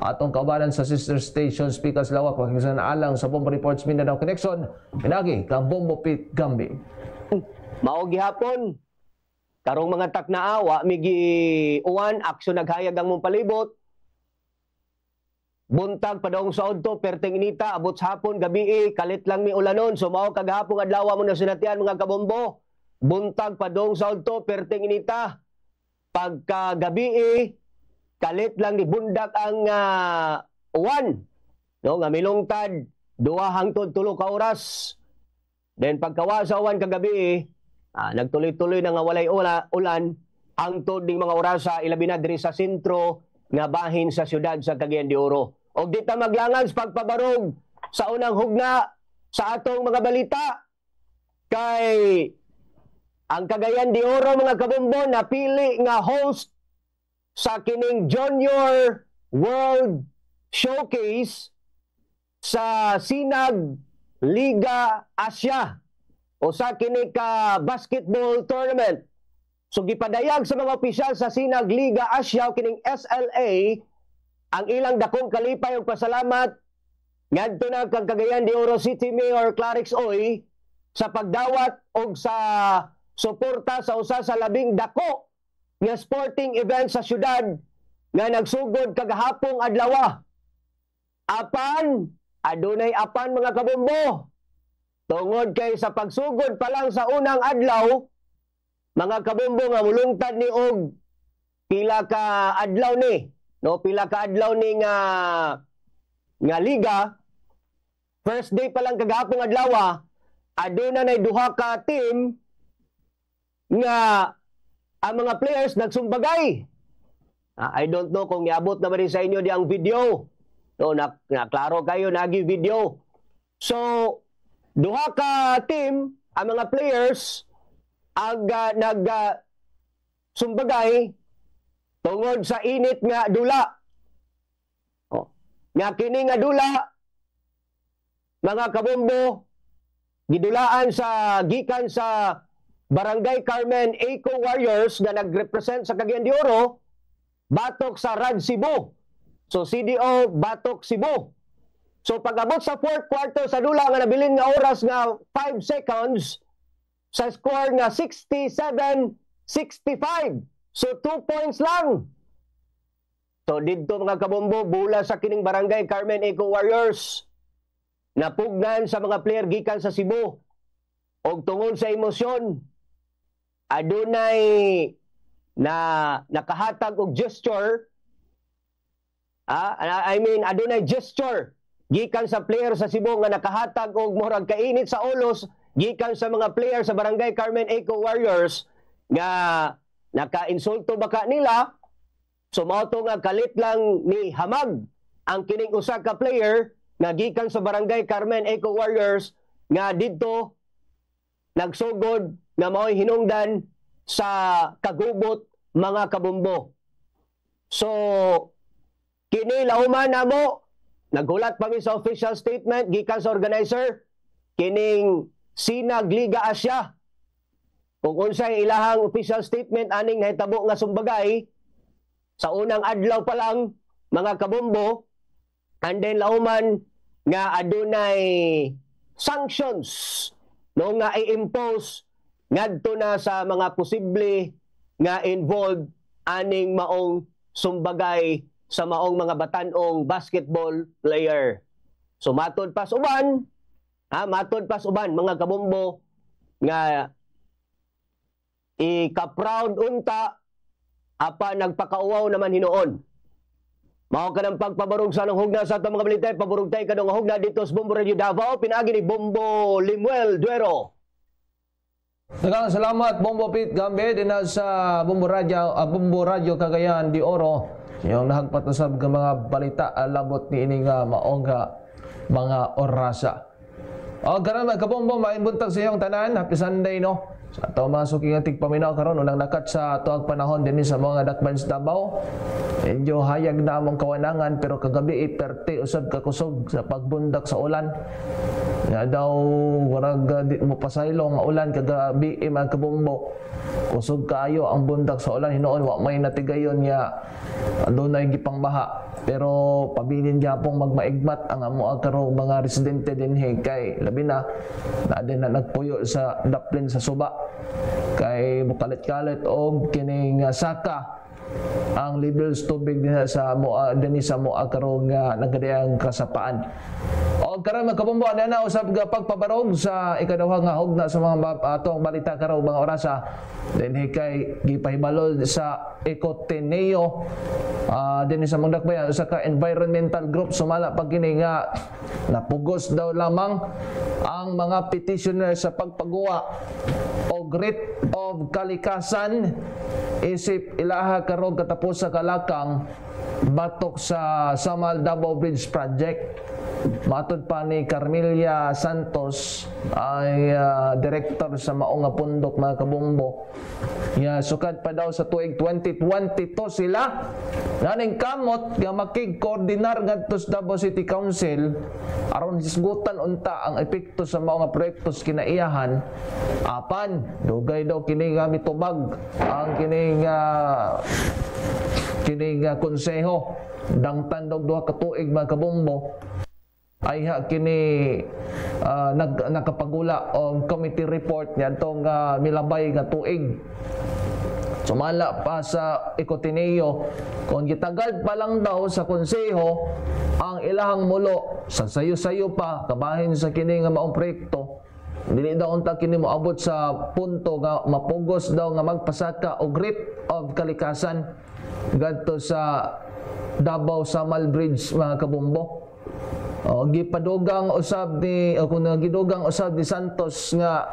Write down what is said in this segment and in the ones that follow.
atong kaubanan sa sister stations Pikas Lawak wakisan alang sa Bombo Reports Mindanao Connection pinagi kang Bombo Pit Gambi. Mao gihapon karong mga taknaawa migi uwan aksyon naghayag ang mong palibot. Buntag padong sa udto perting inita abot sa hapon gabi kalit lang mi ulanon so mao kagahapon adlaw mo na sinatian mga kabombo. Buntag padong sa udto perting inita pagka gabi kalit lang ni bundak ang uwan no nga milungtad 2 hangtod 3 ka oras. Then pagkawa sa uwan kagabi nagtuloy-tuloy na nga walay ulan hangtod ding mga oras sa ilabi na diri sa sentro nga bahin sa siyudad sa Cagayan de Oro. Og di ta maglangan sa pagpabarog sa unang hugna sa atong mga balita kay ang Cagayan de Oro mga kabombo napili nga host sa kining Junior World Showcase sa Sinag Liga Asia o sa kining ka basketball tournament. So gipadayag sa mga opisyal sa Sinag Liga Asia o kining SLA ang ilang dakong kalipay ug pasalamat ngadto na kang Cagayan de Oro City Mayor Clarix Oy sa pagdawat og sa suporta sa usa sa labing dako nga sporting event sa syudad nga nagsugod kagahapong adlaw. Adunay apan mga kabombo. Tungod kay sa pagsugod pa lang sa unang adlaw, mga kabombo nga mulungtad ni og pila ka adlaw ni, no, pila ka adlaw ni nga liga. First day pa lang kagahapong adlaw, aduna nay duha ka team nga ang mga players nagsumbagay. I don't know kung niabot na ba rin sa inyo di ang video. No, naklaro kayo, nagi video. So, duha ka team, ang mga players, nag-sumbagay tungod sa init nga dula. Nga kini nga dula, mga kabombo, gidulaan gikan sa Barangay Carmen Eco Warriors na nag-represent sa Cagayan de Oro, batok sa Rad Cebu. So CDO batok Cebu. So pag-abot sa 4th quarter sa dula nga nabilin nga oras nga 5 seconds sa score nga 67-65. So 2 points lang. So didto mga kabombo bula sa kining Barangay Carmen Eco Warriors napugnan sa mga player gikan sa Cebu. Og tungod sa emosyon adunay na nakahatag og gesture. Adunay gesture gikan sa player sa Cebu nga nakahatag og murag kainit sa ulos gikan sa mga player sa Barangay Carmen Eco Warriors nga naka-insulto baka nila. So mao to nga kalit lang ni hamag ang kining usa ka player nga gikan sa Barangay Carmen Eco Warriors nga didto nagsugod nga mao'y hinungdan sa kagubot mga kabombo. So, kini lauman na mo, naghulat pa mi sa official statement, gikan sa organizer, kining Sinag Liga Asia. Kung unsay ilahang official statement, aning nahitabo nga sumbagay, sa unang adlaw pa lang, mga kabombo, and then lauman nga adunay sanctions no nga i-impose ngadto na sa mga posible nga involved aning maong sumbagay sa maong mga batanong basketball player. So matod pas uban, mga kabombo nga ika-proud unta apa nagpakauwaw naman hinuon. Mao ka ng pagpabarog sa hugna sa itong mga balita, pabarugtay ka ng hugna dito sa Bombo Radio Davao, pinagi ni Bombo Limuel Duero. Daghang salamat Bombo Pit Gambe din sa Bombo Radio Cagayan de Oro. Yung nahagpatusab ng mga balita labot ni ini nga maong mga orasa. O karon mga kabombo, mainbuntag sa iyong tanan, happy Sunday no. Sa ato mga suking ating paminaw karon unang nakat sa tuwag panahon din sa mga dakban sa Davao. Medyo hayag na among kawanangan pero kagabi iperte usab kakusog sa pagbundak sa ulan. Nga daw warag mo pasaylo nga ulan kagabi mga kabombo. Kusog kaayo ang bundak sa ulan hinuon wa may natigayon nga adunay gipangbaha. pero pabilin gyapon magmaigmat ang amo karong mga residente dinhi kay labi na din na nagpuyo sa daplin sa suba kay mukalit-kalit og kining saka ang levels tubig din sa dinhi sa moa karong nagadayang kasapaan. O karon magkabombo na usab ga pagpabarog sa ikaduha nga hugna sa mga atong balita karong mga orasa dinhi kay gipahibalo sa Ecoteneo dinhi sa Mundakbayan usa ka environmental group sumala pag kini nga napugos daw lamang ang mga petitioner sa pagpagawa og writ of kalikasan isip ilaha karong katapos sa kalakang batok sa Samal Davao Bridge Project. Matod pa ni Carmelia Santos ay director sa maong nga pundok mga kabombo. Sukad pa daw sa tuig 2022 sila naning kamot nga makig-koordinar ngadto sa Davao City Council aron hisgutan unta ang epekto sa maong nga proyekto sa kinaiyahan apan dugay daw kini nga mitubag ang kini konseho dangtan daw duha ka tuig mga kabombo ay kini nakapagula og committee report ngadtong milabay nga tuig. Sumala pa sa Ecoteneo kung gitagad pa lang daw sa konseho ang ilahang mulo sa sayo-sayo pa kabahin sa kini nga maong proyekto dili daw unta kini moabot sa punto nga mapugos daw nga magpasaka og writ of kalikasan gadto sa Davao Samal Bridge mga kabombo. Gipadugang usab ni kung gidugang usab ni Santos nga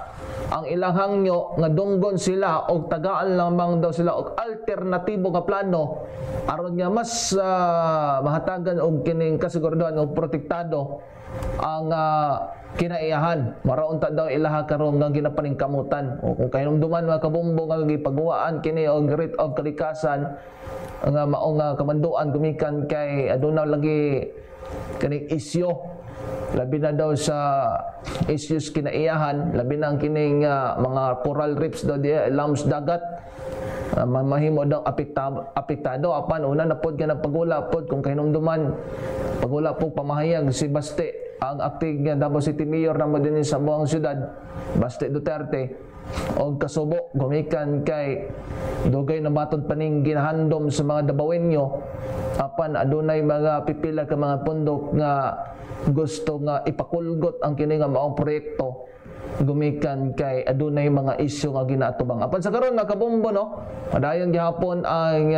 ang ilang hangyo nga dunggon sila og tagaan lamang daw sila og alternatibo nga plano aron nga mas mahatagan og kining kasiguraduhan og protektado ang kinaiyahan maraunta daw ilaha karon nga ginapaningkamutan o kung kahinumduman mga kabombo nga gipagawaan kini og writ of kalikasan nga maong kamanduan gumikan kay aduna lagi kaning isyo labi na daw sa issues kinaiyahan labi na ang kining mga coral reefs daw di lambs dagat mahimo daw apektado apan una na pod nga nagpagula pod kung kahinumduman pagula po pamahayag si Baste ang aktig nga Davao City Mayor na din sa buong syudad Baste Duterte og kasubo gumikan kay dugay na matod paning ginahandom sa mga Davaoenyo apan adunay mga pipila ka mga pundok nga gusto nga ipakulgot ang kini nga maong proyekto gumikan kay adunay mga isyu nga ginaatubang apan sa karon nakabombo no padayon gihapon ang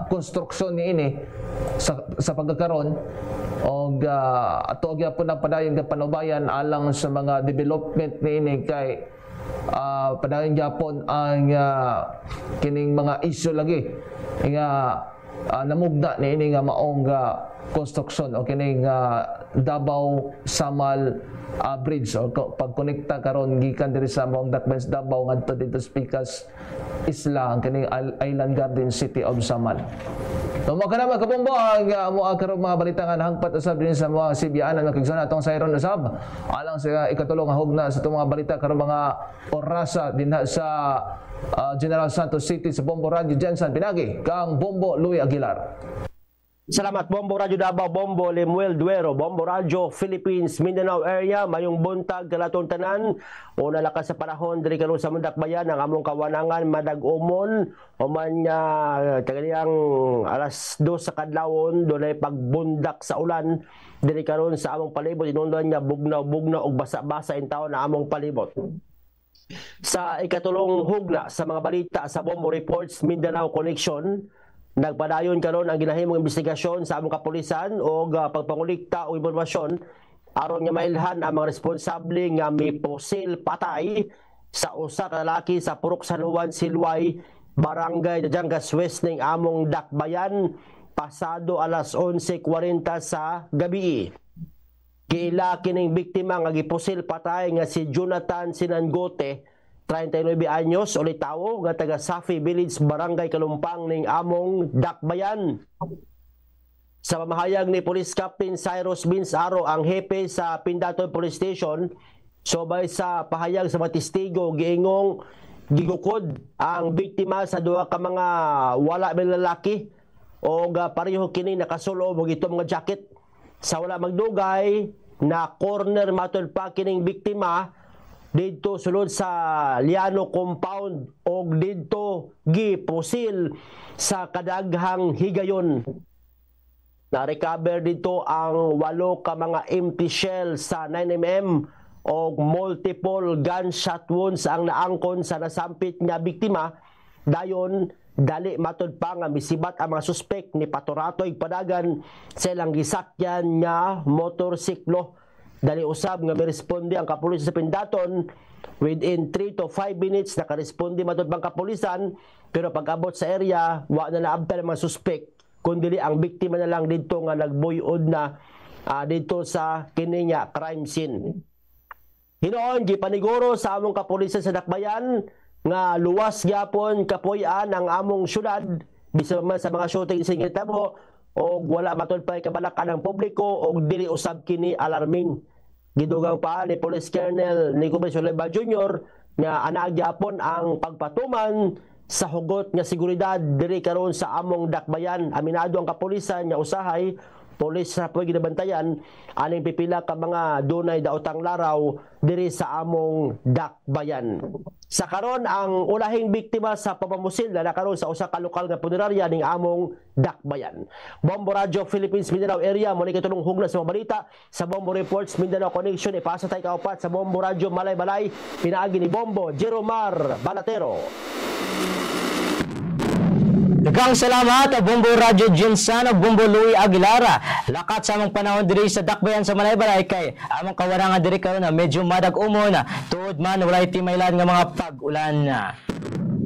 konstruksyon niini sa pagkakaron og ato gyapon ang padayon nga panubayan alang sa mga development niini kay padayon gyapon ang kining mga isyu lagi nga namugda niini nga maong konstruksyon o kining Davao Samal Bridge o pagkonekta karon gikan diri sa maong Dakbayan Davao ngadto dito sa Picas Isla ang kining Island Garden City of Samal. Tumo ka na mga kabombo ang karong mga balita nga nahangpat usab din sa mga Sibianan nga kigsa atong sayron usab alang sa ikatulong nga hugna sa itong mga balita karong mga orasa dinha sa General Santos City sa Bombo Radio Jensen pinagi kang Bombo Louie Aguilar. Salamat Bombo Radio Davao, Bombo Lemuel Duero, Bombo Radio Philippines Mindanao area, mayong buntag kalatong tanan. Una lakas sa panahon diri karon sa Mundakbayan ang among kawanangan madag-umon o man tagaliyang alas 2 sa kadlawon dunay pagbundak sa ulan diri karon sa among palibot inundan nga bugnaw-bugnaw og basa-basa in taon na among palibot. Sa ikatulong hugna sa mga balita sa Bombo Reports Mindanao Connection, nagpadayon karon ang ginahimong investigasyon sa among kapulisan o pagpangulikta o impormasyon aron nga mailhan ang mga responsable nga miposil patay sa usa ka lalaki sa Purok San Juan Silway, Barangay Dajangas West ning among Dakbayan pasado alas 11:40 sa gabi. Kiila kining biktima nga giposil patay nga si Jonathan Sinangote, 39 anyos, ulit tawo nga taga Safi Village, Barangay Kalumpang ning among Dakbayan. Sa pamahayag ni Police Captain Cyrus Binsaro, ang hepe sa Pindatoy Police Station, sobay sa pahayag sa mga testigo, giingong gigukod ang biktima sa duha ka mga wala may lalaki o pareho kini nakasulo mo itong mga jacket. Sa wala magdugay na corner matod pa kining biktima didto sulod sa Liano compound o didto gipusil sa kadaghang higayon. Na-recover dito ang 8 ka mga empty shell sa 9mm o multiple gunshot wounds ang naangkon sa nasampit nga biktima. Dayon dali matod pa nga misibat ang mga suspek ni paturatoy padagan sa ilang gisakyan nga motorsiklo. Dali usab nga miresponde ang kapulisan sa Pindaton. Within 3 to 5 minutes nakaresponde matod pang kapulisan, pero pag-abot sa area wa na naabtan ang mga suspek, kundi ang biktima na lang dito nga nagbuyod na dito sa kininya crime scene. Hinoon gipaniguro sa among kapulisan sa Dakbayan nga luwas gyapon kapuy-an ang among syudad bisan man sa mga shooting sa Ingitabo o wala matod pa kabalakan ng publiko o dili usab kini alarming. Gidugang pa ni Police Colonel Nico Besoleba Jr. nga anaa gyapon ang pagpatuman sa hugot nga seguridad diri karon sa among Dakbayan. Aminado ang kapulisan nga usahay pulis sa paginabantayan aning pipila ka mga dunay daotang laraw diri sa among Dakbayan. Sa karon ang ulahing biktima sa pamamusil na nakaroon sa usa ka lokal nga punerarya ning among Dakbayan. Bombo Radio Philippines Mindanao area mo ni katulong hugna sa mga balita sa Bombo Reports Mindanao Connection. Ipasa tay kaupat sa Bombo Radio Malay-Balay pinaagi ni Bombo Jeromar Balatero. Daghang salamat Bombo Radio Jinsan ug Bombo Louie Aguilar. Lakat sa among panahon diri sa Dakbayan sa Malay-Balay kay among kawarangan diri karon na medyo madag-umon tuod man walay timaylan nga mga pag-ulan.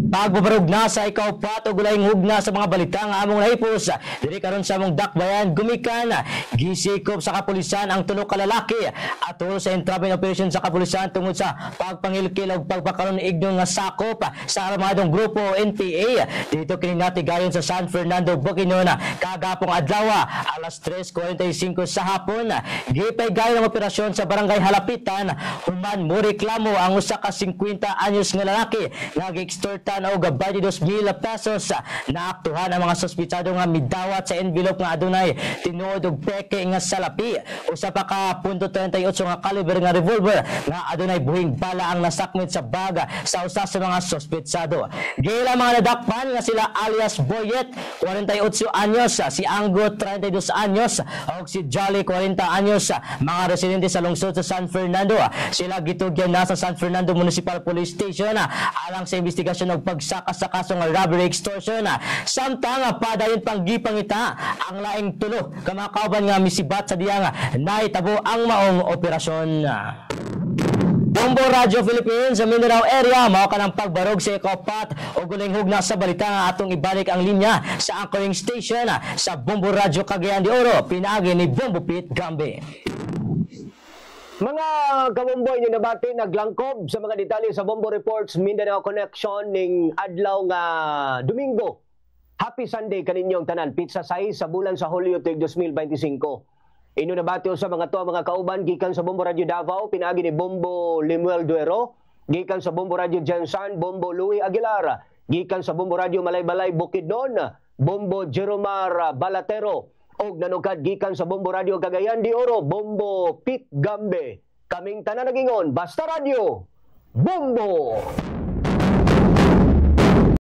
Pagbabarog na sa ikaw pat o gulayng hugna sa mga balita nga among nahipos diri karon sa among Dakbayan gumikan gisikop sa kapulisan ang 3 ka lalaki atol sa intraven operation sa kapulisan tungod sa pagpangilkil ug pagpakaron ni igno nga sakop sa armadong grupo NPA dito kini natigayon sa San Fernando, Bukidnon kagapong adlaw alas 3:45 sa hapon. Gipay gayon ang operasyon sa barangay Halapitan human mo reklamo ang usa ka 50 anyos nga lalaki nga gi-extortan og 22,000 pesos. Naaktuhan ang mga suspitsado nga midawat sa envelope nga adunay tinuod og peke nga salapi. Usa pa ka .38 nga caliber nga revolver nga adunay buhing bala ang nasakmit sa baga sa usa sa mga suspitsado. Gila mga nadakpan nga sila alias Boyet 48 anyos, si Anggo 32 anyos ug si Jolly 40 anyos, mga residente sa lungsod sa San Fernando. Sila gitugyan na sa San Fernando Municipal Police Station alang sa investigasyon og pagsaka sa kaso nga robbery extortion. Samtang padayon pang gipangita ang laing 3 ka mga kauban nga misibat sa diyang nahitabo ang maong operasyon. Bombo Radio Philippines sa Mindanao area mao kanang pagbarog sa ikapat o guling hugna sa balita nga atong ibalik ang linya sa anchoring station sa Bombo Radio Cagayan de Oro pinaagi ni Bombo Pit Gambe. Mga kabomboy nyo nabati naglangkob sa mga detalye sa Bombo Reports Mindanao Connection ning adlaw nga Domingo. Happy Sunday kaninyong tanan. Pizza size sa bulan sa Hulyo 2025. Ino nabati sa mga to mga kauban gikan sa Bombo Radio Davao pinaagi ni Bombo Lemuel Duero, gikan sa Bombo Radio Jansan Bombo Louie Aguilar, gikan sa Bombo Radio Malay-Balay Bukidnon Bombo Jeromar Balatero. Og nanukad gikan sa Bombo Radio Cagayan de Oro, Bombo Pit Gambe. Kaming tanan nagingon, basta radio, Bombo!